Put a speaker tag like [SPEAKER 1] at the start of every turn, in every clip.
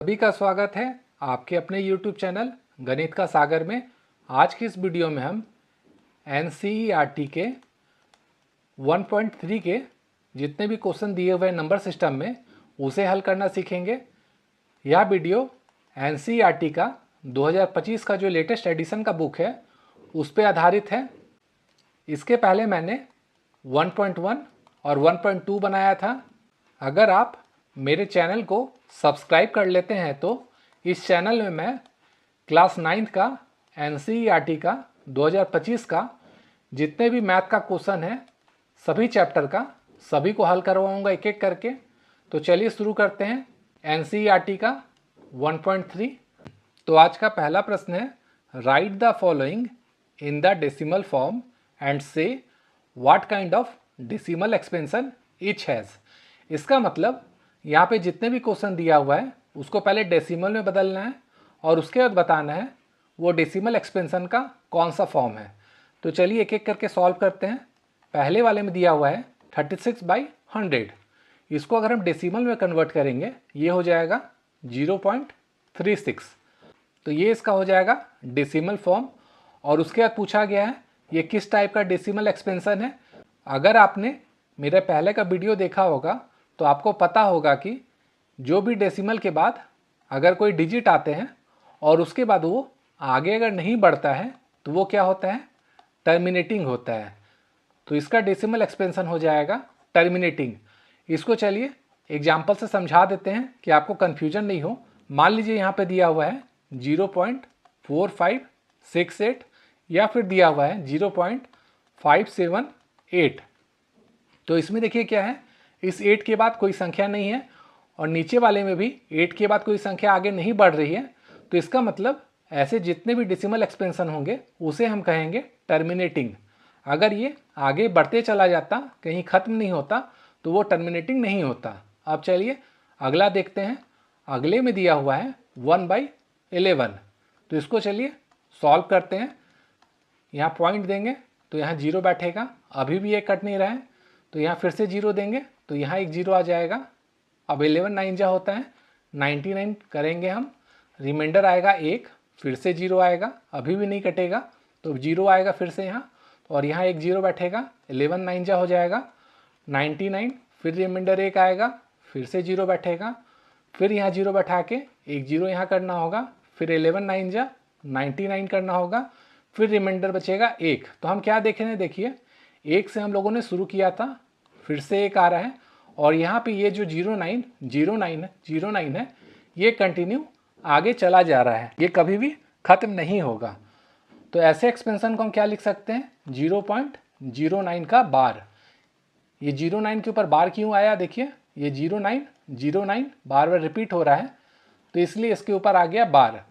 [SPEAKER 1] सभी का स्वागत है आपके अपने YouTube चैनल गणित का सागर में। आज की इस वीडियो में हम NCERT के 1.3 के जितने भी क्वेश्चन दिए हुए नंबर सिस्टम में उसे हल करना सीखेंगे। यह वीडियो NCERT का 2025 का जो लेटेस्ट एडिशन का बुक है उस पर आधारित है। इसके पहले मैंने 1.1 और 1.2 बनाया था। अगर आप मेरे चैनल को सब्सक्राइब कर लेते हैं तो इस चैनल में मैं क्लास 9 का NCERT का 2025 का जितने भी मैथ का क्वेश्चन है सभी चैप्टर का सभी को हल करवाऊंगा एक एक करके। तो चलिए शुरू करते हैं NCERT का 1.3। तो आज का पहला प्रश्न है, write the following in the decimal form and say what kind of decimal expansion each has. इसका मतलब यहाँ पे जितने भी क्वेश्चन दिया हुआ है उसको पहले डेसिमल में बदलना है और उसके बाद बताना है वो डेसिमल एक्सपेंशन का कौन सा फॉर्म है। तो चलिए एक एक करके सॉल्व करते हैं। पहले वाले में दिया हुआ है 36/100। इसको अगर हम डेसिमल में कन्वर्ट करेंगे ये हो जाएगा 0.36। तो ये इसका हो जाएगा डेसिमल फॉर्म। और उसके बाद पूछा गया है ये किस टाइप का डेसिमल एक्सपेंशन है। अगर आपने मेरे पहले का वीडियो देखा होगा तो आपको पता होगा कि जो भी डेसिमल के बाद अगर कोई डिजिट आते हैं और उसके बाद वो आगे अगर नहीं बढ़ता है तो वो क्या होता है, टर्मिनेटिंग होता है। तो इसका डेसिमल एक्सपेंशन हो जाएगा टर्मिनेटिंग। इसको चलिए एग्जाम्पल से समझा देते हैं कि आपको कन्फ्यूजन नहीं हो। मान लीजिए यहाँ पे दिया हुआ है 0.4568 या फिर दिया हुआ है 0.578। तो इसमें देखिए क्या है, इस 8 के बाद कोई संख्या नहीं है और नीचे वाले में भी 8 के बाद कोई संख्या आगे नहीं बढ़ रही है। तो इसका मतलब ऐसे जितने भी डेसिमल एक्सपेंशन होंगे उसे हम कहेंगे टर्मिनेटिंग। अगर ये आगे बढ़ते चला जाता, कहीं ख़त्म नहीं होता, तो वो टर्मिनेटिंग नहीं होता। अब चलिए अगला देखते हैं। अगले में दिया हुआ है 1/11। तो इसको चलिए सॉल्व करते हैं। यहाँ पॉइंट देंगे तो यहाँ 0 बैठेगा, अभी भी ये कट नहीं रहा है तो यहाँ फिर से 0 देंगे तो यहाँ एक 0 आ जाएगा। अब 11 9 जा होता है 99 करेंगे हम, रिमाइंडर आएगा 1, फिर से 0 आएगा, अभी भी नहीं कटेगा तो 0 आएगा फिर से यहाँ, और यहाँ एक 0 बैठेगा। 11 9 जा हो जाएगा 99, फिर रिमाइंडर 1 आएगा, फिर से 0 बैठेगा, फिर यहाँ 0 बैठा के एक 0 यहाँ करना होगा, फिर 11 9 जा 99 करना होगा, फिर रिमाइंडर बचेगा 1। तो हम क्या देख रहे हैं, देखिए 1 से हम लोगों ने शुरू किया था, फिर से 1 आ रहा है और यहाँ पे ये जो 09 है ये कंटिन्यू आगे चला जा रहा है, ये कभी भी ख़त्म नहीं होगा। तो ऐसे एक्सपेंशन को हम क्या लिख सकते हैं, 0.09 का बार। ये 09 के ऊपर बार क्यों आया, देखिए ये 09 बार बार रिपीट हो रहा है तो इसलिए इसके ऊपर आ गया बार।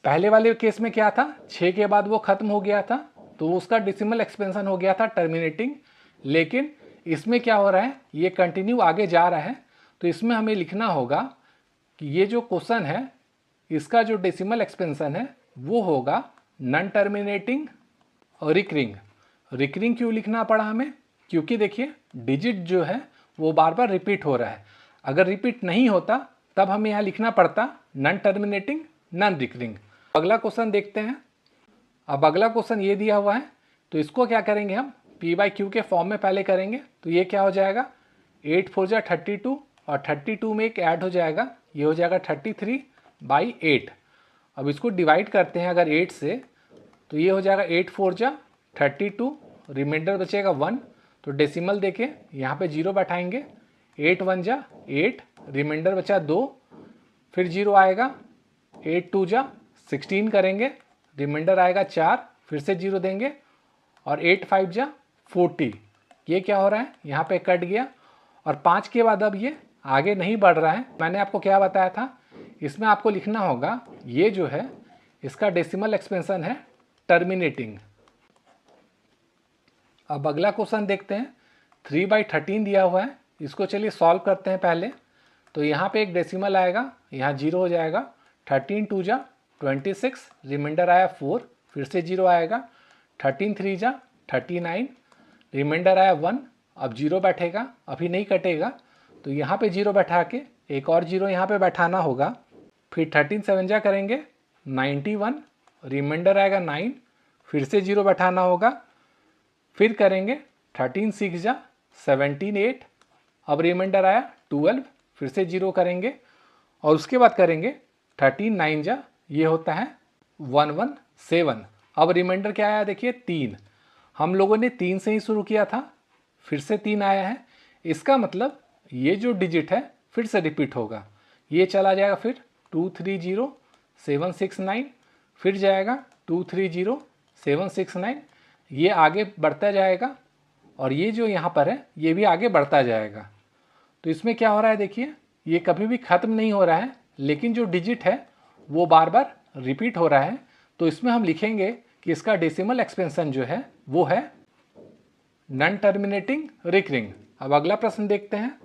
[SPEAKER 1] पहले वाले केस में क्या था, 6 के बाद वो ख़त्म हो गया था तो उसका डेसिमल एक्सपेंशन हो गया था टर्मिनेटिंग। लेकिन इसमें क्या हो रहा है, ये कंटिन्यू आगे जा रहा है। तो इसमें हमें लिखना होगा कि ये जो क्वेश्चन है इसका जो डेसिमल एक्सपेंशन है वो होगा नॉन टर्मिनेटिंग और रिकरिंग। रिकरिंग क्यों लिखना पड़ा हमें, क्योंकि देखिए डिजिट जो है वो बार बार रिपीट हो रहा है। अगर रिपीट नहीं होता तब हमें यहाँ लिखना पड़ता नॉन टर्मिनेटिंग नॉन रिकरिंग। अगला क्वेश्चन देखते हैं। अब अगला क्वेश्चन ये दिया हुआ है तो इसको क्या करेंगे, हम P/Q के फॉर्म में पहले करेंगे। तो ये क्या हो जाएगा, 8 4 जा 32 और 32 में एक ऐड हो जाएगा, ये हो जाएगा 33/8। अब इसको डिवाइड करते हैं अगर 8 से तो ये हो जाएगा 8 4 जा 32, रिमाइंडर बचेगा 1। तो डेसिमल देके यहाँ पे 0 बैठाएंगे, 8 1 जा 8, रिमाइंडर बचा 2, फिर 0 आएगा, 8 2 जा 16 करेंगे, रिमाइंडर आएगा 4, फिर से 0 देंगे और 8 5 जा 40। ये क्या हो रहा है, यहाँ पे कट गया और 5 के बाद अब ये आगे नहीं बढ़ रहा है। मैंने आपको क्या बताया था, इसमें आपको लिखना होगा ये जो है इसका डेसिमल एक्सपेंशन है टर्मिनेटिंग। अब अगला क्वेश्चन देखते हैं। 3/13 दिया हुआ है, इसको चलिए सॉल्व करते हैं पहले। तो यहाँ पे एक डेसिमल आएगा, यहाँ 0 हो जाएगा, 13 2 जा 26, रिमाइंडर आया 4, फिर से 0 आएगा, 13 3 जा 39, रिमाइंडर आया 1। अब 0 बैठेगा, अभी नहीं कटेगा तो यहाँ पे 0 बैठा के एक और 0 यहाँ पे बैठाना होगा। फिर 13 7 जा करेंगे 91, रिमाइंडर आएगा 9, फिर से 0 बैठाना होगा, फिर करेंगे 13 6 जा 17 8, अब रिमाइंडर आया 12, फिर से 0 करेंगे और उसके बाद करेंगे 13 9 जा, ये होता है 117। अब रिमाइंडर क्या आया देखिए 3, हम लोगों ने 3 से ही शुरू किया था, फिर से 3 आया है, इसका मतलब ये जो डिजिट है फिर से रिपीट होगा, ये चला जाएगा फिर 230 769, फिर जाएगा 230 769, ये आगे बढ़ता जाएगा और ये जो यहाँ पर है ये भी आगे बढ़ता जाएगा। तो इसमें क्या हो रहा है देखिए, ये कभी भी ख़त्म नहीं हो रहा है, लेकिन जो डिजिट है वो बार बार रिपीट हो रहा है। तो इसमें हम लिखेंगे कि इसका डेसिमल एक्सपेंशन जो है वो है नॉन टर्मिनेटिंग रिकरिंग। अब अगला प्रश्न देखते हैं।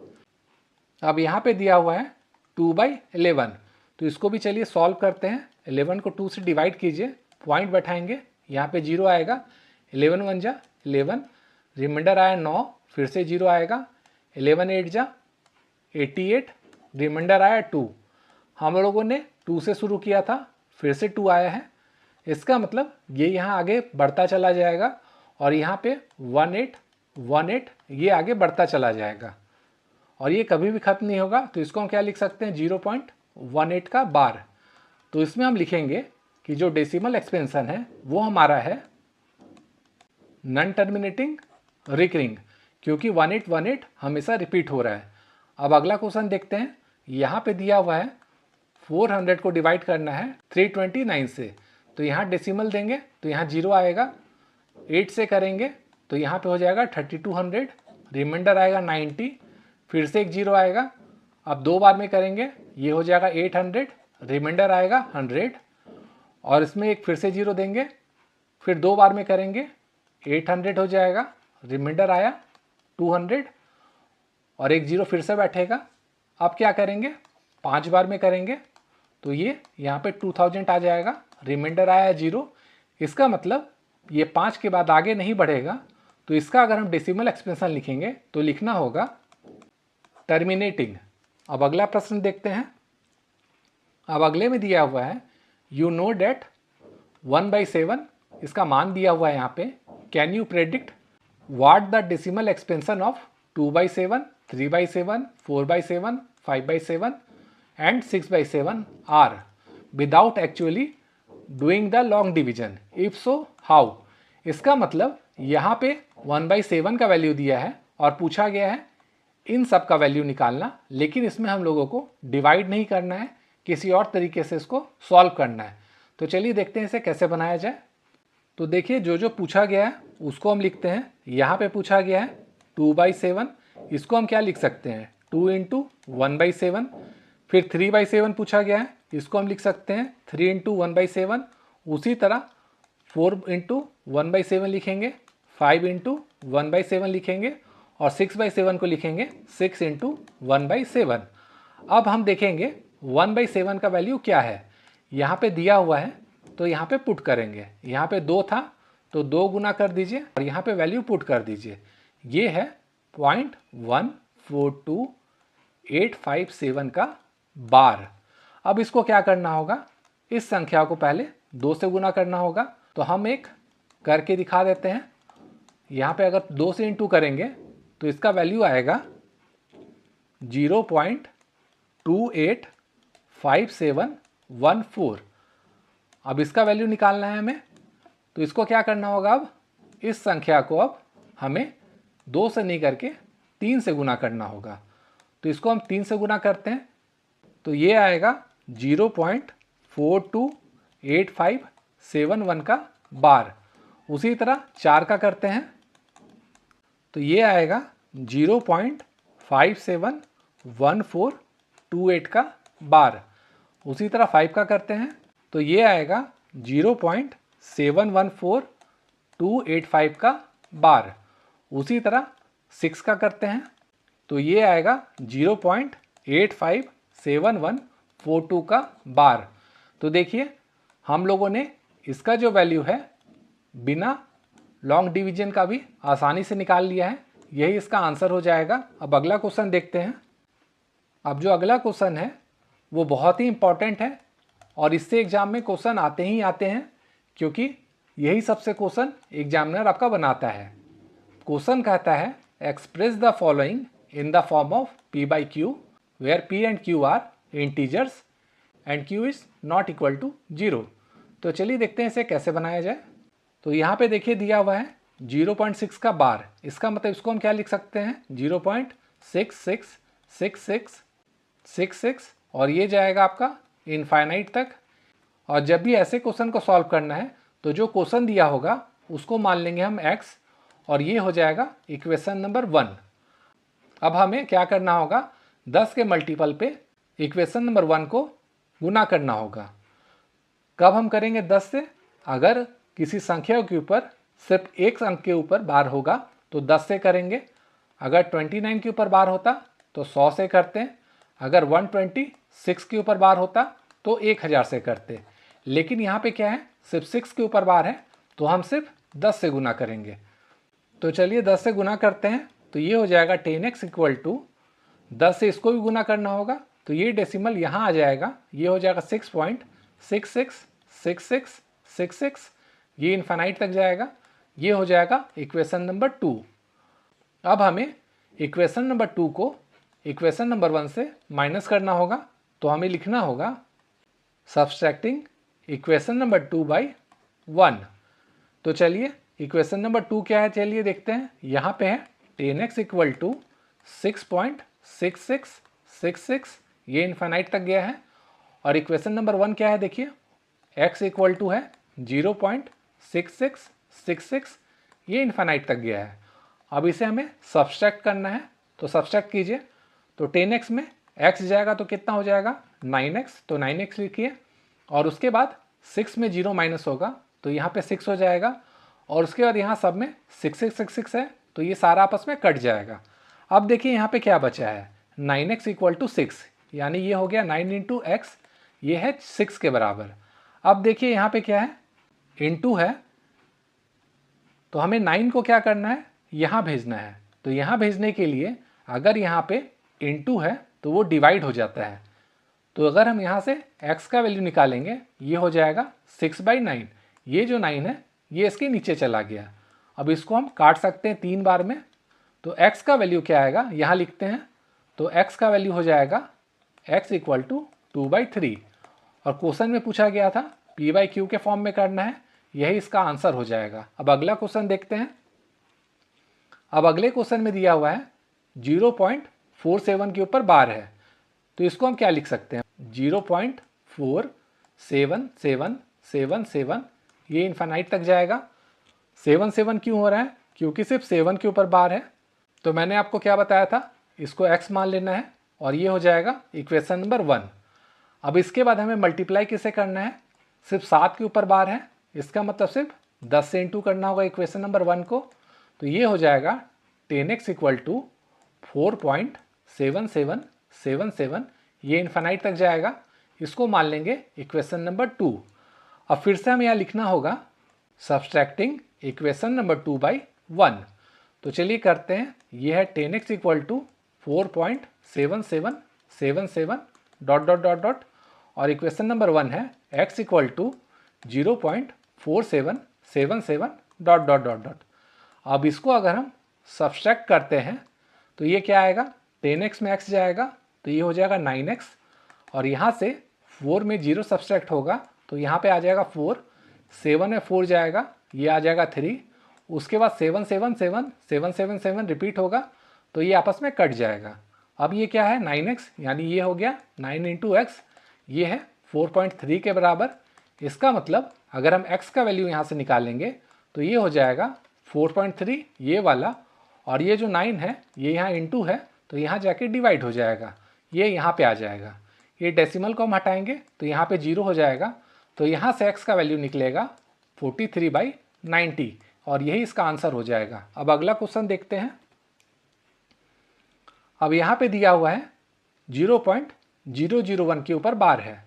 [SPEAKER 1] अब यहाँ पे दिया हुआ है 2/11, तो इसको भी चलिए सॉल्व करते हैं। 11 को 2 से डिवाइड कीजिए, पॉइंट बैठाएंगे, यहाँ पे 0 आएगा, 11 1 जा 11, रिमाइंडर आया 9, फिर से 0 आएगा, 11 8 जा 88, रिमाइंडर आया 2, हम लोगों ने 2 से शुरू किया था, फिर से 2 आया है, इसका मतलब ये यहाँ आगे बढ़ता चला जाएगा और यहाँ पे 18 18 ये आगे बढ़ता चला जाएगा और ये कभी भी खत्म नहीं होगा। तो इसको हम क्या लिख सकते हैं 0.18 का बार। तो इसमें हम लिखेंगे कि जो डेसिमल एक्सपेंशन है वो हमारा है नॉन टर्मिनेटिंग रिकरिंग, क्योंकि 1818 हमेशा रिपीट हो रहा है। अब अगला क्वेश्चन देखते हैं। यहाँ पे दिया हुआ है 400 को डिवाइड करना है 329 से, तो यहाँ डेसिमल देंगे तो यहाँ 0 आएगा, 8 से करेंगे तो यहाँ पे हो जाएगा 3200, रिमाइंडर आएगा 90, फिर से एक 0 आएगा, अब 2 बार में करेंगे ये हो जाएगा 800, रिमाइंडर आएगा 100 और इसमें एक फिर से 0 देंगे, फिर 2 बार में करेंगे 800 हो जाएगा, रिमाइंडर आया 200 और एक 0 फिर से बैठेगा। अब क्या करेंगे 5 बार में करेंगे तो ये यहाँ पे 2000 आ जाएगा, रिमाइंडर आया 0, इसका मतलब ये 5 के बाद आगे नहीं बढ़ेगा। तो इसका अगर हम डेसिमल एक्सपेंशन लिखेंगे तो लिखना होगा टर्मिनेटिंग। अब अगला प्रश्न देखते हैं। अब अगले में दिया हुआ है यू नो डेट 1/7, इसका मान दिया हुआ है यहाँ पे, can you predict what the decimal expansion of 2/7, 3/7, 4/7, 5/7 and 6/7 are without actually doing the long division, if so how। इसका मतलब यहाँ पे 1/7 का वैल्यू दिया है और पूछा गया है इन सब का वैल्यू निकालना, लेकिन इसमें हम लोगों को डिवाइड नहीं करना है, किसी और तरीके से इसको सॉल्व करना है। तो चलिए देखते हैं इसे कैसे बनाया जाए। तो देखिए जो जो पूछा गया है उसको हम लिखते हैं। यहाँ पे पूछा गया है 2/7, इसको हम क्या लिख सकते हैं 2 × 1/7। फिर 3/7 पूछा गया है, इसको हम लिख सकते हैं 3 × 1/7। उसी तरह 4 × 1/7 लिखेंगे, 5 × 1/7 लिखेंगे और 6/7 को लिखेंगे 6 × 1/7। अब हम देखेंगे 1/7 का वैल्यू क्या है। यहाँ पे दिया हुआ है तो यहाँ पे पुट करेंगे, यहाँ पे 2 था तो 2 गुना कर दीजिए और यहाँ पे वैल्यू पुट कर दीजिए, ये है 0.142857 का बार। अब इसको क्या करना होगा, इस संख्या को पहले 2 से गुना करना होगा। तो हम एक करके दिखा देते हैं। यहाँ पे अगर 2 से इंटू करेंगे तो इसका वैल्यू आएगा 0.285714। अब इसका वैल्यू निकालना है हमें, तो इसको क्या करना होगा, अब इस संख्या को अब हमें 2 से नहीं करके 3 से गुना करना होगा। तो इसको हम 3 से गुना करते हैं तो ये आएगा 0.428571 का बार। उसी तरह 4 का करते हैं तो ये आएगा 0.571428 का बार। उसी तरह 5 का करते हैं तो ये आएगा 0.714285 का बार। उसी तरह 6 का करते हैं तो ये आएगा 0.857142 का बार। तो देखिए हम लोगों ने इसका जो वैल्यू है बिना लॉन्ग डिवीजन का भी आसानी से निकाल लिया है, यही इसका आंसर हो जाएगा। अब अगला क्वेश्चन देखते हैं। अब जो अगला क्वेश्चन है वो बहुत ही इंपॉर्टेंट है, और इससे एग्जाम में क्वेश्चन आते ही आते हैं, क्योंकि यही सबसे क्वेश्चन एग्जामिनर आपका बनाता है। क्वेश्चन कहता है express the following in the form of p by q where p and q are integers and q is not equal to 0। तो चलिए देखते हैं इसे कैसे बनाया जाए। तो यहाँ पे देखिए दिया हुआ है 0.6 का बार, इसका मतलब इसको हम क्या लिख सकते हैं 0.666666 और ये जाएगा आपका इनफाइनाइट तक। और जब भी ऐसे क्वेश्चन को सॉल्व करना है तो जो क्वेश्चन दिया होगा उसको मान लेंगे हम x और ये हो जाएगा इक्वेशन नंबर 1। अब हमें क्या करना होगा 10 के मल्टीपल पे इक्वेशन नंबर 1 को गुना करना होगा। कब हम करेंगे 10 से, अगर किसी संख्या के ऊपर सिर्फ एक अंक के ऊपर बार होगा तो 10 से करेंगे, अगर 29 के ऊपर बार होता तो 100 से करते हैं, अगर 126 के ऊपर बार होता तो 1000 से करते। लेकिन यहाँ पे क्या है सिर्फ 6 के ऊपर बार है तो हम सिर्फ 10 से गुना करेंगे। तो चलिए 10 से गुना करते हैं, तो ये हो जाएगा 10x इक्वल टू 10 से इसको भी गुना करना होगा तो ये डेसिमल यहाँ आ जाएगा, ये हो जाएगा 6.666666, ये इन्फाइनाइट तक जाएगा, ये हो जाएगा इक्वेशन नंबर 2। अब हमें इक्वेशन नंबर 2 को इक्वेशन नंबर 1 से माइनस करना होगा, तो हमें लिखना होगा सब्सट्रैक्टिंग इक्वेशन नंबर 2 बाई 1। तो चलिए इक्वेशन नंबर 2 क्या है, चलिए देखते हैं। यहाँ पे है 10x इक्वल टू 6.6666, ये इन्फाइनाइट तक गया है। और इक्वेशन नंबर 1 क्या है देखिए, x इक्वल टू है 0.6666, ये इन्फाइनाइट तक गया है। अब इसे हमें सब्सट्रैक्ट करना है, तो सब्सट्रैक्ट कीजिए। तो 10x में x जाएगा तो कितना हो जाएगा 9x, तो 9x लिखिए और उसके बाद 6 में 0 माइनस होगा तो यहाँ पे 6 हो जाएगा और उसके बाद यहाँ सब में 6 है तो ये सारा आपस में कट जाएगा। अब देखिए यहाँ पे क्या बचा है 9x इक्वल टू 6, यानी ये हो गया 9 इंटू एक्स, ये है 6 के बराबर। अब देखिए यहाँ पे क्या है इंटू है, तो हमें 9 को क्या करना है यहाँ भेजना है। तो यहाँ भेजने के लिए अगर यहाँ पे इंटू है तो वो डिवाइड हो जाता है, तो अगर हम यहाँ से x का वैल्यू निकालेंगे ये हो जाएगा 6/9, ये जो 9 है ये इसके नीचे चला गया। अब इसको हम काट सकते हैं 3 बार में, तो x का वैल्यू क्या आएगा यहाँ लिखते हैं, तो x का वैल्यू हो जाएगा x इक्वल टू 2/3। और क्वेश्चन में पूछा गया था p बाई क्यू के फॉर्म में करना है, यही इसका आंसर हो जाएगा। अब अगला क्वेश्चन देखते हैं। अब अगले क्वेश्चन में दिया हुआ है 0.47 के ऊपर बार है, तो इसको हम क्या लिख सकते हैं 0.477777, ये इन्फाइनाइट तक जाएगा। 7 क्यों हो रहा है, क्योंकि सिर्फ 7 के ऊपर बार है। तो मैंने आपको क्या बताया था, इसको x मान लेना है और ये हो जाएगा इक्वेशन नंबर 1। अब इसके बाद हमें मल्टीप्लाई किसे करना है, सिर्फ 7 के ऊपर बार है, इसका मतलब सिर्फ 10 से इंटू करना होगा इक्वेशन नंबर 1 को। तो ये हो जाएगा 10x इक्वल टू 4.7777, ये इन्फाइनाइट तक जाएगा, इसको मान लेंगे इक्वेशन नंबर 2। अब फिर से हमें यहाँ लिखना होगा सब्सट्रैक्टिंग इक्वेशन नंबर 2 बाई 1। तो चलिए करते हैं, ये है 10x equal to 4.7777 dot dot dot dot और इक्वेशन नंबर 1 है x equal to 0.4777 dot dot dot dot. अब इसको अगर हम सब्सट्रैक्ट करते हैं तो ये क्या आएगा 10x में x जाएगा तो ये हो जाएगा 9x और यहाँ से 4 में 0 सब्सट्रैक्ट होगा तो यहाँ पे आ जाएगा 4, 7 में 4 जाएगा, ये आ जाएगा 3, उसके बाद 777 रिपीट होगा तो ये आपस में कट जाएगा। अब ये क्या है 9x, यानी ये हो गया 9 इंटू एक्स, ये है 4.3 के बराबर। इसका मतलब अगर हम x का वैल्यू यहाँ से निकालेंगे तो ये हो जाएगा 4.3 ये वाला, और ये जो 9 है ये यहाँ इंटू है तो यहाँ जाके डिवाइड हो जाएगा, ये यहाँ पे आ जाएगा। ये डेसिमल को हम हटाएंगे तो यहाँ पे 0 हो जाएगा, तो यहाँ से x का वैल्यू निकलेगा 43/90 और यही इसका आंसर हो जाएगा। अब अगला क्वेश्चन देखते हैं। अब यहाँ पे दिया हुआ है 0.001 के ऊपर बार है,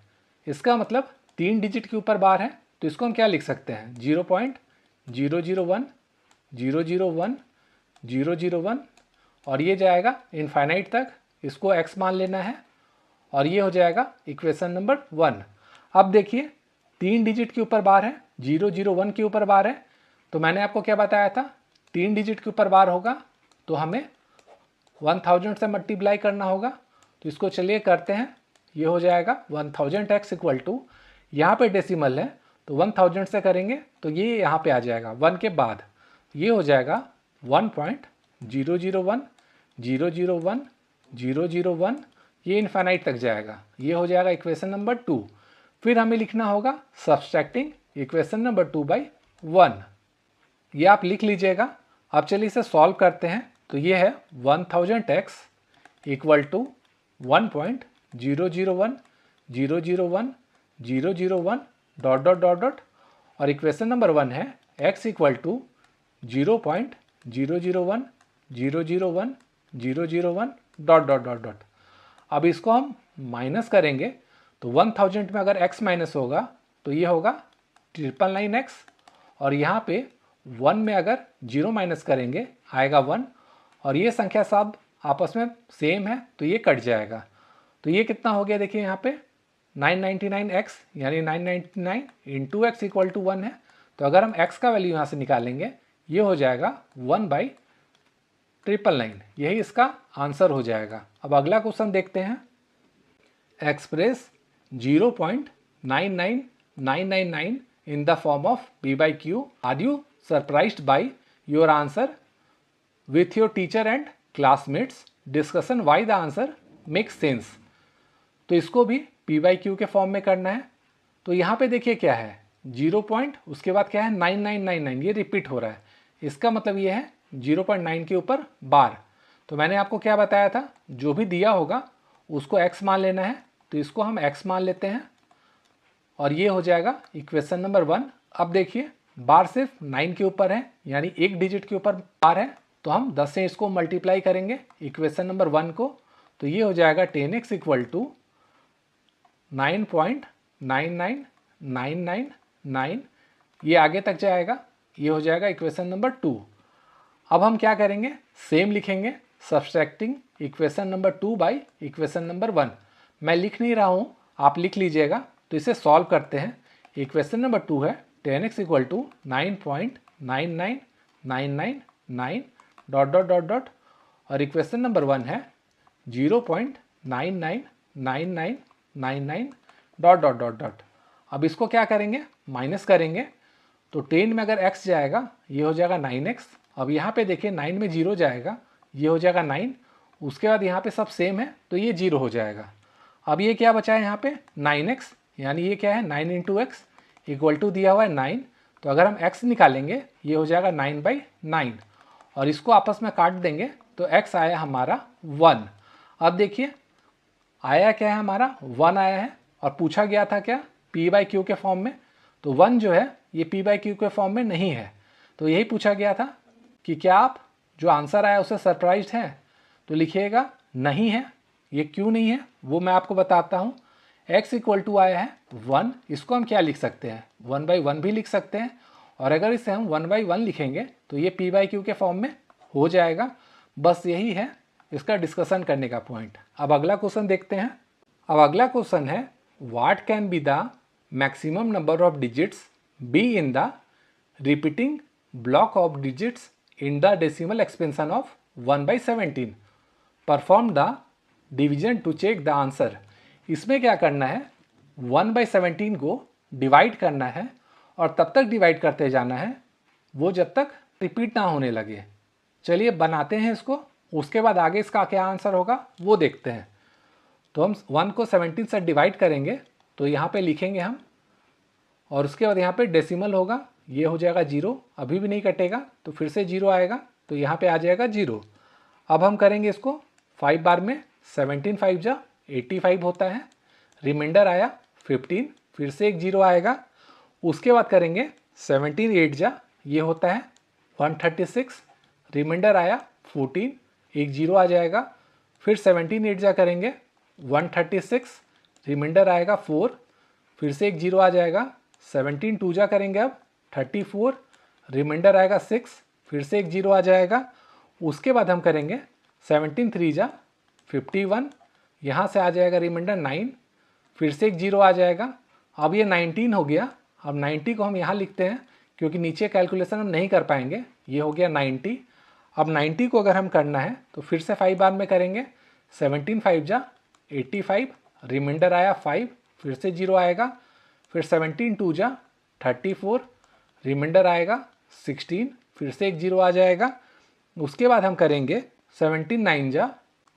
[SPEAKER 1] इसका मतलब 3 डिजिट के ऊपर बार है, तो इसको हम क्या लिख सकते हैं 0.001 001 001 और ये जाएगा इनफाइनाइट तक, इसको x मान लेना है और ये हो जाएगा इक्वेशन नंबर 1। अब देखिए 3 डिजिट के ऊपर बार है, 001 के ऊपर बार है, तो मैंने आपको क्या बताया था, 3 डिजिट के ऊपर बार होगा तो हमें 1000 से मल्टीप्लाई करना होगा। तो इसको चलिए करते हैं। ये हो जाएगा 1000x इक्वल टू, यहाँ पे डेसिमल है तो 1000 से करेंगे तो ये यहाँ पे आ जाएगा 1 के बाद, ये हो जाएगा 1.001 001 001, ये इन्फाइनाइट तक जाएगा। ये हो जाएगा इक्वेशन नंबर 2। फिर हमें लिखना होगा सब्सट्रैक्टिंग इक्वेशन नंबर 2 बाई 1, ये आप लिख लीजिएगा। अब चलिए इसे सॉल्व करते हैं। तो ये है 1000x equal to 1.001 001 001 dot dot dot dot, और इक्वेशन नंबर 1 है x equal to 0.001 001 001 dot dot dot dot. अब इसको हम माइनस करेंगे तो 1000 में अगर x माइनस होगा तो ये होगा 999x, और यहाँ पे 1 में अगर 0 माइनस करेंगे आएगा 1, और ये संख्या सब आपस में सेम है तो ये कट जाएगा। तो ये कितना हो गया देखिए यहाँ पे 999x, यानी 999 इंटू एक्स इक्वल टू 1 है। तो अगर हम x का वैल्यू यहाँ से निकालेंगे ये हो जाएगा 1/999, यही इसका आंसर हो जाएगा। अब अगला क्वेश्चन देखते हैं। Express 0.99999 in the form of p by q. Are you surprised by your answer? With your teacher and classmates discussion why the answer makes sense. तो इसको भी p by q के फॉर्म में करना है। तो यहाँ पे देखिए क्या है 0 पॉइंट, उसके बाद क्या है 9999, ये रिपीट हो रहा है। इसका मतलब ये है 0.9 के ऊपर बार। तो मैंने आपको क्या बताया था, जो भी दिया होगा उसको x मान लेना है। तो इसको हम x मान लेते हैं और ये हो जाएगा इक्वेशन नंबर 1। अब देखिए बार सिर्फ 9 के ऊपर है, यानी एक डिजिट के ऊपर बार है, तो हम 10 से इसको मल्टीप्लाई करेंगे इक्वेशन नंबर 1 को। तो ये हो जाएगा 10x इक्वल टू 9.99999, ये आगे तक जाएगा, ये हो जाएगा इक्वेशन नंबर 2। अब हम क्या करेंगे, सेम लिखेंगे subtracting equation number 2 by equation number 1। मैं लिख नहीं रहा हूँ, आप लिख लीजिएगा। तो इसे सॉल्व करते हैं। इक्वेशन नंबर 2 है 10x equal to 9.99999 dot dot dot dot, और इक्वेशन नंबर 1 है 0.999999 डॉट डॉट डॉट डॉट। अब इसको क्या करेंगे, माइनस करेंगे। तो 10 में अगर x जाएगा ये हो जाएगा 9x। अब यहाँ पे देखिए 9 में 0 जाएगा, ये हो जाएगा 9। उसके बाद यहाँ पे सब सेम है तो ये 0 हो जाएगा। अब ये क्या बचा है यहाँ पे 9x, यानी ये क्या है 9 इंटू एक्स इक्वल टू दिया हुआ है 9। तो अगर हम x निकालेंगे ये हो जाएगा 9/9, और इसको आपस में काट देंगे तो x आया हमारा 1। अब देखिए आया क्या है हमारा 1 आया है, और पूछा गया था क्या p बाई क्यू के फॉर्म में। तो 1 जो है ये p बाई क्यू के फॉर्म में नहीं है। तो यही पूछा गया था कि क्या आप जो आंसर आया उससे सरप्राइज्ड हैं। तो लिखिएगा नहीं है। ये क्यों नहीं है वो मैं आपको बताता हूँ। x इक्वल टू आया है 1, इसको हम क्या लिख सकते हैं 1/1 भी लिख सकते हैं, और अगर इसे हम 1/1 लिखेंगे तो ये p बाई क्यू के फॉर्म में हो जाएगा। बस यही है इसका डिस्कशन करने का पॉइंट। अब अगला क्वेश्चन देखते हैं। अब अगला क्वेश्चन है what can be the maximum number of digits be in the repeating block of digits in the decimal expansion of 1/17। Perform the division to check the answer. इसमें क्या करना है 1/17 को डिवाइड करना है, और तब तक डिवाइड करते जाना है वो जब तक रिपीट ना होने लगे। चलिए बनाते हैं इसको, उसके बाद आगे इसका क्या आंसर होगा वो देखते हैं। तो हम 1 को 17 से डिवाइड करेंगे तो यहाँ पे लिखेंगे हम, और उसके बाद यहाँ पे डेसिमल होगा, ये हो जाएगा 0, अभी भी नहीं कटेगा तो फिर से 0 आएगा, तो यहाँ पे आ जाएगा 0। अब हम करेंगे इसको 5 बार में, 17 5 जा 85 होता है, रिमाइंडर आया 15, फिर से एक 0 आएगा। उसके बाद करेंगे 17 8 जा, ये होता है 136, रिमाइंडर आया 14, एक 0 आ जाएगा। फिर 17 8 जा करेंगे 136, रिमाइंडर आएगा 4, फिर से एक 0 आ जाएगा। 17 2 जा करेंगे अब 34, रिमाइंडर आएगा 6, फिर से एक 0 आ जाएगा। उसके बाद हम करेंगे 17 3 जा 51, यहाँ से आ जाएगा रिमाइंडर 9, फिर से एक 0 आ जाएगा। अब ये 19 हो गया। अब 90 को हम यहाँ लिखते हैं क्योंकि नीचे कैलकुलेशन हम नहीं कर पाएंगे। ये हो गया 90। अब 90 को अगर हम करना है तो फिर से 5 बार में करेंगे। 17 5 जा 85, रिमाइंडर आया 5, फिर से 0 आएगा। फिर 17 2 जा 34, रिमाइंडर आएगा 16, फिर से एक 0 आ जाएगा। उसके बाद हम करेंगे 17 9 जा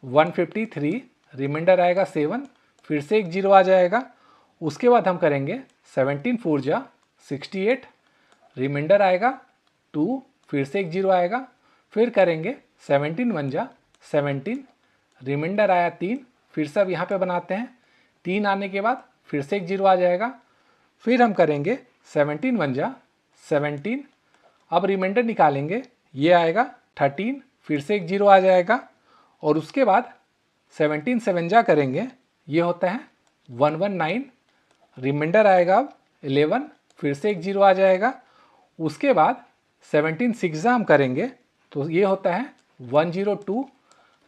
[SPEAKER 1] 153, रिमाइंडर आएगा 7, फिर से एक 0 आ जाएगा। उसके बाद हम करेंगे 17 4 जा 68, रिमाइंडर आएगा 2, फिर से एक 0 आएगा। फिर करेंगे 17 1 जा 17, रिमाइंडर आया 3, फिर से अब यहाँ पे बनाते हैं। 3 आने के बाद फिर से एक 0 आ जाएगा। फिर हम करेंगे 17 1 जा 17, अब रिमाइंडर निकालेंगे, ये आएगा 13, फिर से एक 0 आ जाएगा। और उसके बाद 17 7 जा करेंगे, ये होता है 119, रिमाइंडर आएगा अब 11, फिर से एक 0 आ जाएगा। उसके बाद 17 6 जा हम करेंगे तो ये होता है 102,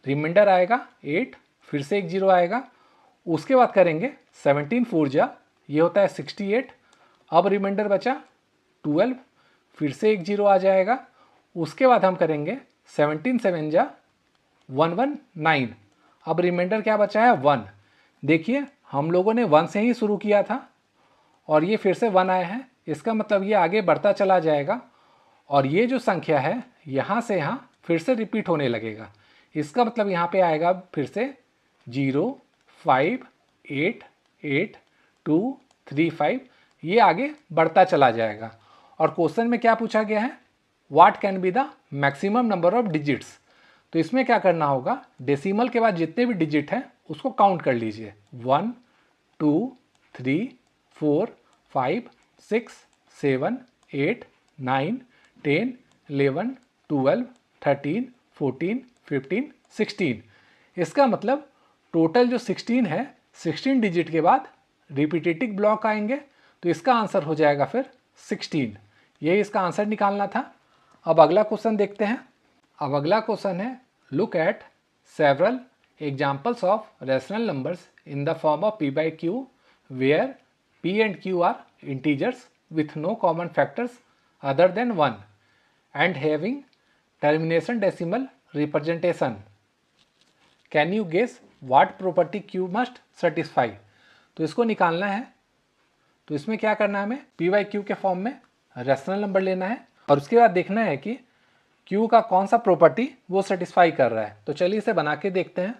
[SPEAKER 1] रिमाइंडर आएगा 8, फिर से एक 0 आएगा। उसके बाद करेंगे 17 4 जा, ये होता है 68, अब रिमाइंडर बचा 12, फिर से एक 0 आ जाएगा। उसके बाद हम करेंगे 17 7 जा 119, अब रिमाइंडर क्या बचा है 1। देखिए हम लोगों ने 1 से ही शुरू किया था और ये फिर से 1 आया है, इसका मतलब ये आगे बढ़ता चला जाएगा और ये जो संख्या है यहाँ से यहाँ फिर से रिपीट होने लगेगा। इसका मतलब यहाँ पे आएगा फिर से 0 5 8 8 2 3 5, ये आगे बढ़ता चला जाएगा। और क्वेश्चन में क्या पूछा गया है, what can be the maximum number of digits. तो इसमें क्या करना होगा, डेसिमल के बाद जितने भी डिजिट हैं उसको काउंट कर लीजिए। 1 2 3 4 5 6 7 8 9 10 11 12 13 14 15 16। इसका मतलब टोटल जो 16 है, 16 डिजिट के बाद रिपीटेटिव ब्लॉक आएंगे तो इसका आंसर हो जाएगा फिर 16। यही इसका आंसर निकालना था। अब अगला क्वेश्चन देखते हैं। अब अगला क्वेश्चन है, look at several examples of rational numbers in the form of p by q where p and q are integers with no common factors other than 1 and having termination decimal representation. Can you guess what property Q must satisfy? तो इसको निकालना है। तो इसमें क्या करना है, हमें P by Q के फॉर्म में रेशनल नंबर लेना है और उसके बाद देखना है कि Q का कौन सा प्रॉपर्टी वो सेटिस्फाई कर रहा है। तो चलिए इसे बना के देखते हैं।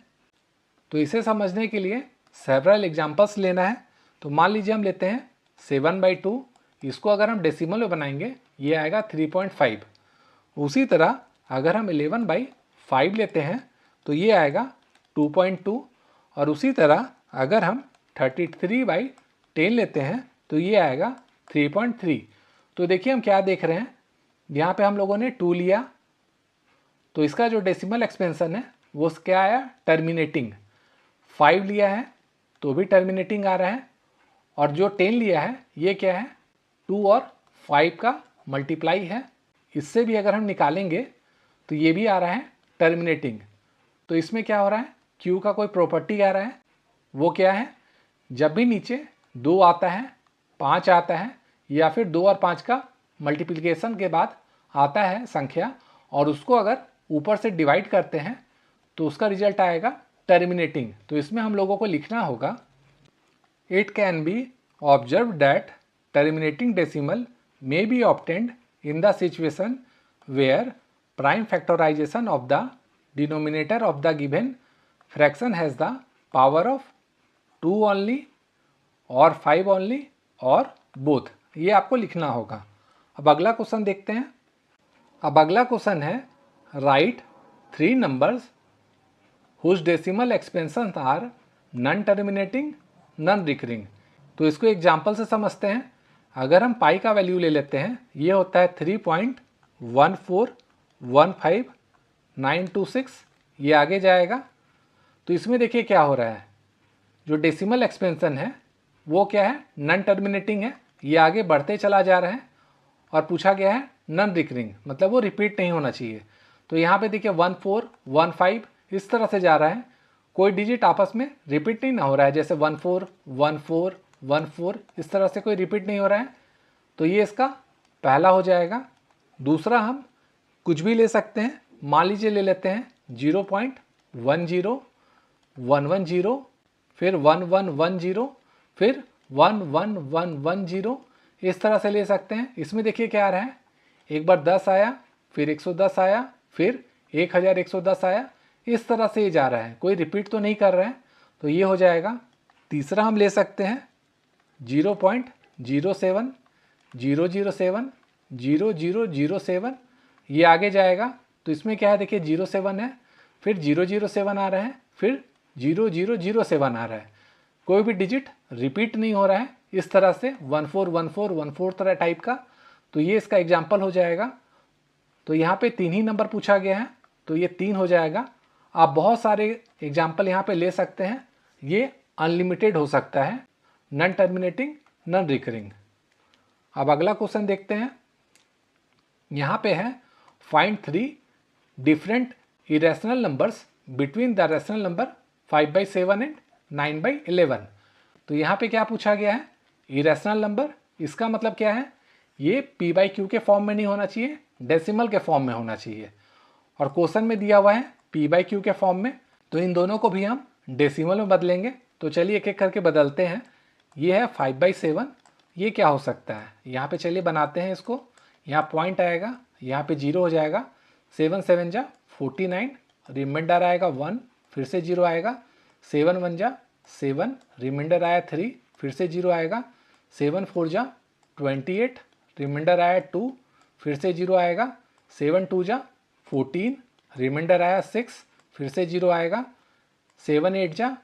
[SPEAKER 1] तो इसे समझने के लिए सेवरल एग्जाम्पल्स लेना है। तो मान लीजिए हम लेते हैं 7/2, इसको अगर हम डेसिमल में बनाएंगे ये आएगा 3.5। उसी तरह अगर हम 11/5 लेते हैं तो ये आएगा 2.2। और उसी तरह अगर हम 33/10 लेते हैं तो ये आएगा 3.3। तो देखिए हम क्या देख रहे हैं, यहाँ पे हम लोगों ने 2 लिया तो इसका जो डेसिमल एक्सपेंशन है वो क्या आया, टर्मिनेटिंग। 5 लिया है तो भी टर्मिनेटिंग आ रहा है। और जो 10 लिया है ये क्या है, 2 और 5 का मल्टीप्लाई है। इससे भी अगर हम निकालेंगे तो ये भी आ रहा है टर्मिनेटिंग। तो इसमें क्या हो रहा है, Q का कोई प्रॉपर्टी आ रहा है। वो क्या है, जब भी नीचे 2 आता है, 5 आता है या फिर 2 और 5 का मल्टीप्लिकेशन के बाद आता है संख्या और उसको अगर ऊपर से डिवाइड करते हैं तो उसका रिजल्ट आएगा टर्मिनेटिंग। तो इसमें हम लोगों को लिखना होगा, it can be observe that terminating decimal may be obtained in the situation where prime factorization of the denominator of the given fraction has the power of 2 only or 5 only or both। ये आपको लिखना होगा। अब अगला question देखते हैं। अब अगला क्वेश्चन है, right 3 numbers whose decimal expansions are non terminating non recurring. तो इसको एग्जाम्पल से समझते हैं। अगर हम पाई का वैल्यू ले लेते हैं, ये होता है 3.1415926, ये आगे जाएगा। तो इसमें देखिए क्या हो रहा है, जो डेसिमल एक्सपेंशन है वो क्या है, नॉन टर्मिनेटिंग है, ये आगे बढ़ते चला जा रहा है। और पूछा गया है नॉन रिकरिंग, मतलब वो रिपीट नहीं होना चाहिए। तो यहाँ पे देखिए 1415 इस तरह से जा रहा है, कोई डिजिट आपस में रिपीट नहीं ना हो रहा है, जैसे 14 14 14 इस तरह से कोई रिपीट नहीं हो रहा है, तो ये इसका पहला हो जाएगा। दूसरा हम कुछ भी ले सकते हैं, मान लीजिए ले लेते हैं 0.10, 110, फिर 1110, फिर 11110, इस तरह से ले सकते हैं। इसमें देखिए क्या आ रहा है, एक बार 10 आया, फिर 110 आया, फिर 1110 आया, इस तरह से ये जा रहा है, कोई रिपीट तो नहीं कर रहा है, तो ये हो जाएगा। तीसरा हम ले सकते हैं 0.07, 007, 0007, ये आगे जाएगा, तो इसमें क्या है देखिए 07 है, फिर 007 आ रहा है, फिर 0007 आ रहा है, कोई भी डिजिट रिपीट नहीं हो रहा है, इस तरह से 141414 तरह टाइप का। तो ये इसका एग्जाम्पल हो जाएगा। तो यहाँ पे 3 ही नंबर पूछा गया है, तो ये 3 हो जाएगा। आप बहुत सारे एग्जाम्पल यहाँ पे ले सकते हैं, ये अनलिमिटेड हो सकता है, नॉन टर्मिनेटिंग, नॉन रिकरिंग। अब अगला क्वेश्चन देखते हैं। यहाँ पे है find 3 different irrational numbers between the rational number 5/7 and 9/11। तो यहाँ पे क्या पूछा गया है, इरेशनल नंबर, इसका मतलब क्या है, ये p/q के फॉर्म में नहीं होना चाहिए, डेसिमल के फॉर्म में होना चाहिए, और क्वेश्चन में दिया हुआ है p/q के फॉर्म में, तो इन दोनों को भी हम डेसिमल में बदलेंगे। तो चलिए एक एक करके बदलते हैं। ये है 5/7, ये क्या हो सकता है, यहाँ पे चलिए बनाते हैं इसको। यहाँ पॉइंट आएगा, यहाँ पे 0 हो जाएगा, 7 7 जा 49, रिमाइंडर आएगा 1, फिर से 0 आएगा, 7 1 जा 7, रिमाइंडर आया 3, फिर से 0 आएगा, 7 4 जा 28, रिमाइंडर आया 2, फिर से 0 आएगा, 7 2 जा 14, रिमाइंडर आया 6, फिर से 0 आएगा, 7 8 जा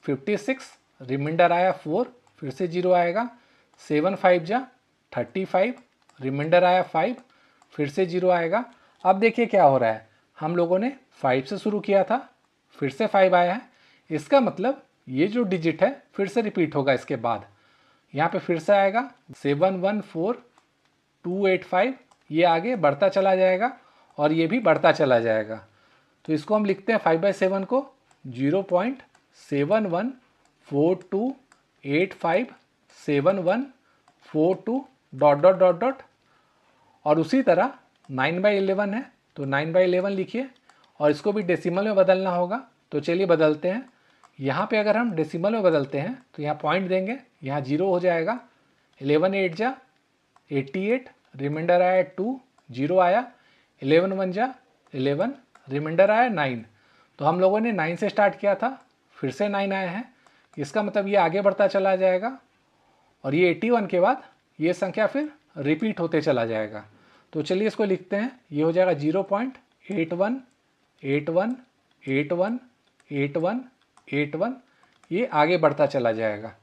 [SPEAKER 1] 56, रिमाइंडर आया 4, फिर से 0 आएगा, 7 5 जा 35, रिमाइंडर आया 5, फिर से 0 आएगा। अब देखिए क्या हो रहा है, हम लोगों ने 5 से शुरू किया था, फिर से 5 आया है, इसका मतलब ये जो डिजिट है फिर से रिपीट होगा इसके बाद। यहाँ पे फिर से आएगा 714285, ये आगे बढ़ता चला जाएगा और ये भी बढ़ता चला जाएगा। तो इसको हम लिखते हैं 5/7 को 0.7142857142 डॉट डॉट डॉट डॉट, और उसी तरह 9/11 है, तो 9/11 लिखिए, और इसको भी डेसिमल में बदलना होगा। तो चलिए बदलते हैं। यहाँ पे अगर हम डेसिमल में बदलते हैं तो यहाँ पॉइंट देंगे, यहाँ 0 हो जाएगा, 11 8 जा 88, रिमाइंडर आया 2, 0 आया, 11 1 जा 11, रिमाइंडर आया 9। तो हम लोगों ने 9 से स्टार्ट किया था, फिर से 9 आया है, इसका मतलब ये आगे बढ़ता चला जाएगा, और ये 81 के बाद ये संख्या फिर रिपीट होते चला जाएगा। तो चलिए इसको लिखते हैं, ये हो जाएगा 0.8181818181, ये आगे बढ़ता चला जाएगा।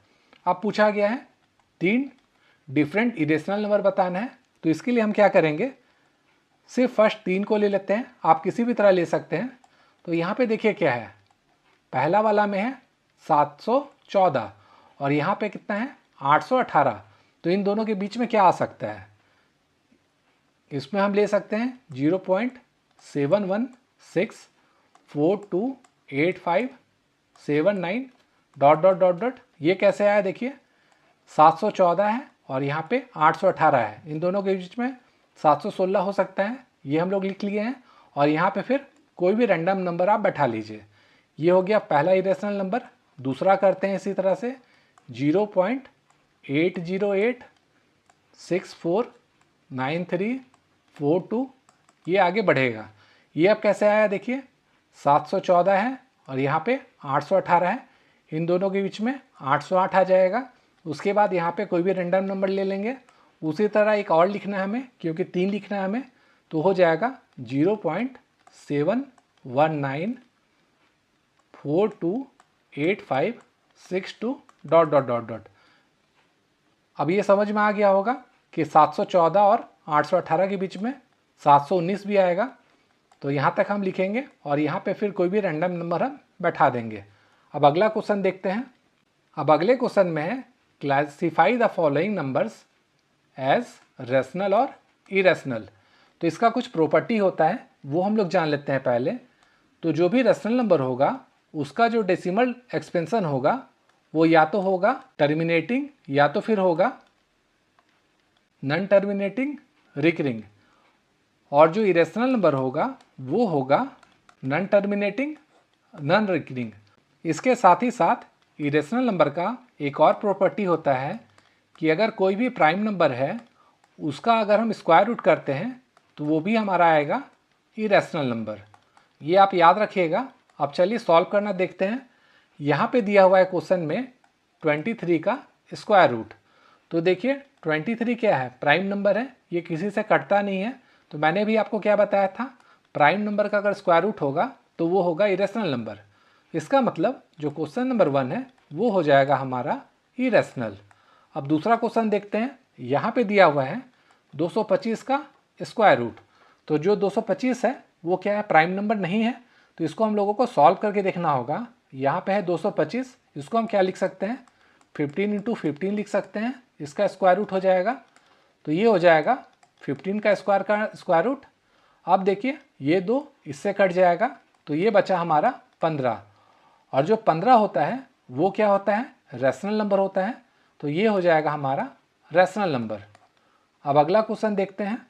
[SPEAKER 1] अब पूछा गया है 3 डिफरेंट इरेशनल नंबर बताना है, तो इसके लिए हम क्या करेंगे, सिर्फ फर्स्ट 3 को ले लेते हैं, आप किसी भी तरह ले सकते हैं। तो यहाँ पे देखिए क्या है, पहला वाला में है 714 और यहाँ पे कितना है 818, तो इन दोनों के बीच में क्या आ सकता है, इसमें हम ले सकते हैं 0.716428579 डॉट डॉट डॉट डॉट। ये कैसे आया देखिए, 714 है और यहाँ पे 818 है, इन दोनों के बीच में 716 हो सकता है, ये हम लोग लिख लिए हैं, और यहाँ पे फिर कोई भी रैंडम नंबर आप बैठा लीजिए। ये हो गया पहला इरेशनल नंबर। दूसरा करते हैं इसी तरह से 0.808649342, ये आगे बढ़ेगा। ये अब कैसे आया देखिए, 714 है और यहाँ पे 818 है, इन दोनों के बीच में 808 आ जाएगा। उसके बाद यहाँ पे कोई भी रैंडम नंबर ले लेंगे, उसी तरह एक और लिखना है हमें, क्योंकि 3 लिखना है हमें, तो हो जाएगा 0.719428562 डॉट डॉट डॉट डॉट। अब ये समझ में आ गया होगा कि 714 और 818 के बीच में 719 भी आएगा, तो यहाँ तक हम लिखेंगे और यहाँ पे फिर कोई भी रैंडम नंबर हम बैठा देंगे। अब अगला क्वेश्चन देखते हैं। अब अगले क्वेश्चन में है classify the following numbers as rational और इरेशनल। तो इसका कुछ प्रॉपर्टी होता है, वो हम लोग जान लेते हैं पहले। तो जो भी रेशनल नंबर होगा उसका जो डेसिमल एक्सपेंशन होगा वो या तो होगा टर्मिनेटिंग या तो फिर होगा नॉन टर्मिनेटिंग रिकरिंग, और जो इरेशनल नंबर होगा वो होगा नॉन टर्मिनेटिंग नॉन रिकरिंग। इसके साथ ही साथ इरेशनल नंबर का एक और प्रॉपर्टी होता है कि अगर कोई भी प्राइम नंबर है उसका अगर हम स्क्वायर रूट करते हैं तो वो भी हमारा आएगा इरेशनल नंबर। ये आप याद रखिएगा। अब चलिए सॉल्व करना देखते हैं। यहाँ पे दिया हुआ है क्वेश्चन में 23 का स्क्वायर रूट। तो देखिए 23 क्या है, प्राइम नंबर है, ये किसी से कटता नहीं है। तो मैंने भी आपको क्या बताया था, प्राइम नंबर का अगर स्क्वायर रूट होगा तो वो होगा इरेशनल नंबर। इसका मतलब जो क्वेश्चन नंबर 1 है वो हो जाएगा हमारा इरेशनल। अब दूसरा क्वेश्चन देखते हैं। यहाँ पे दिया हुआ है 225 का स्क्वायर रूट। तो जो 225 है वो क्या है, प्राइम नंबर नहीं है, तो इसको हम लोगों को सॉल्व करके देखना होगा। यहाँ पे है 225, इसको हम क्या लिख सकते हैं, 15 × 15 लिख सकते हैं, इसका स्क्वायर रूट हो जाएगा। तो ये हो जाएगा 15 का स्क्वायर रूट। अब देखिए ये 2 इससे कट जाएगा तो ये बचा हमारा 15, और जो 15 होता है वो क्या होता है, रैशनल नंबर होता है। तो ये हो जाएगा हमारा रैशनल नंबर। अब अगला क्वेश्चन देखते हैं।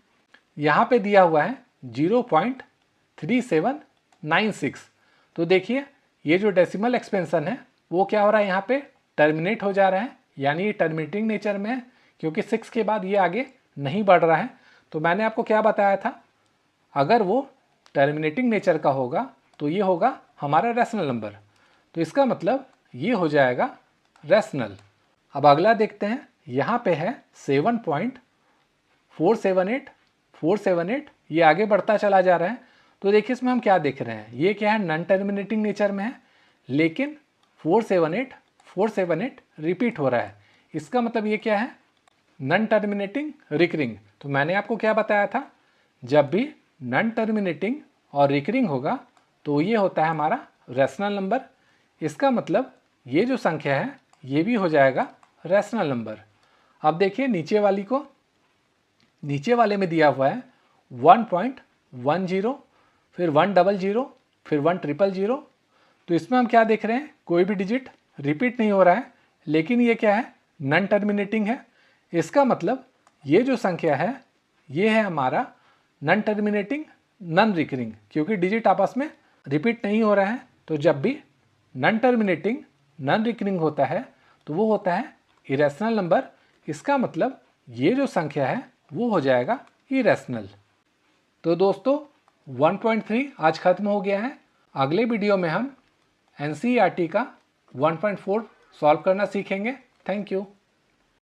[SPEAKER 1] यहाँ पे दिया हुआ है 0.3796। तो देखिए ये जो डेसिमल एक्सपेंशन है वो क्या हो रहा है, यहाँ पे टर्मिनेट हो जा रहा है, यानी ये टर्मिनेटिंग नेचर में है, क्योंकि 6 के बाद ये आगे नहीं बढ़ रहा है। तो मैंने आपको क्या बताया था, अगर वो टर्मिनेटिंग नेचर का होगा तो ये होगा हमारा रैशनल नंबर। तो इसका मतलब ये हो जाएगा रैशनल। अब अगला देखते हैं। यहाँ पे है 7.478, ये आगे बढ़ता चला जा रहा है। तो देखिए इसमें हम क्या देख रहे हैं, ये क्या है, नॉन टर्मिनेटिंग नेचर में है, लेकिन 478 रिपीट हो रहा है। इसका मतलब ये क्या है, नॉन टर्मिनेटिंग रिकरिंग। तो मैंने आपको क्या बताया था, जब भी नॉन टर्मिनेटिंग और रिकरिंग होगा तो ये होता है हमारा रैशनल नंबर। इसका मतलब ये जो संख्या है ये भी हो जाएगा रैशनल नंबर। अब देखिए नीचे वाले में दिया हुआ है 1.10, फिर 100, फिर 10000। तो इसमें हम क्या देख रहे हैं, कोई भी डिजिट रिपीट नहीं हो रहा है, लेकिन ये क्या है, नॉन टर्मिनेटिंग है। इसका मतलब ये जो संख्या है ये है हमारा नॉन टर्मिनेटिंग नॉन रिकरिंग, क्योंकि डिजिट आपस में रिपीट नहीं हो रहा है। तो जब भी नॉन टर्मिनेटिंग नॉन रिकरिंग होता है तो वो होता है इरेशनल नंबर। इसका मतलब ये जो संख्या है वो हो जाएगा इरेशनल। तो दोस्तों 1.3 आज खत्म हो गया है। अगले वीडियो में हम NCERT का 1.4 सॉल्व करना सीखेंगे। Thank you.